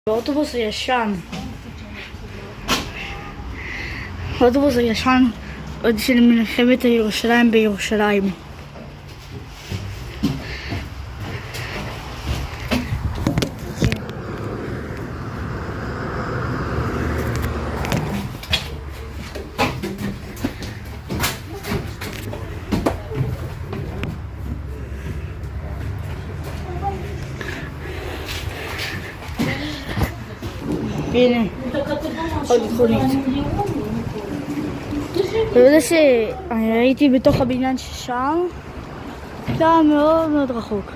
האוטובוס הישן. האוטובוס הישן עוד של מלחמת ירושלים בירושלים. הנה, עוד מכונית. אתה יודע שאני הייתי בתוך הבניין ששם, זה היה מאוד מאוד רחוק.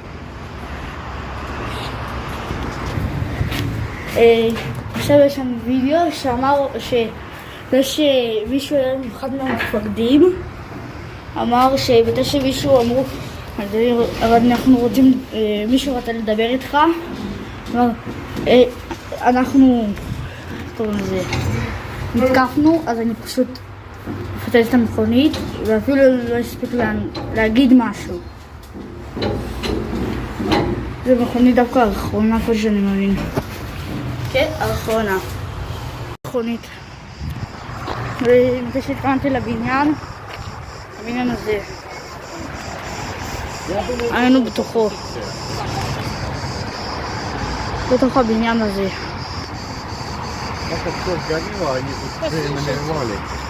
עכשיו יש שם וידאו שאמר שיש מישהו, אחד מהמפקדים, אמר שבתי שמישהו אמרו, אנחנו רוצים, מישהו רצה לדבר איתך, אמר, אנחנו נתקפנו, אז אני פשוט מפתלת את המכונית ואפילו לא הספיק להגיד משהו. זו מכונית דווקא האחרונה פה שאני מבין. כן, האחרונה. מכונית. ומתי שהתקרנתי לבניין, הבניין הזה. היינו בתוכו. בתוך הבניין הזה. Так как все сгорело, они тут время нарвали.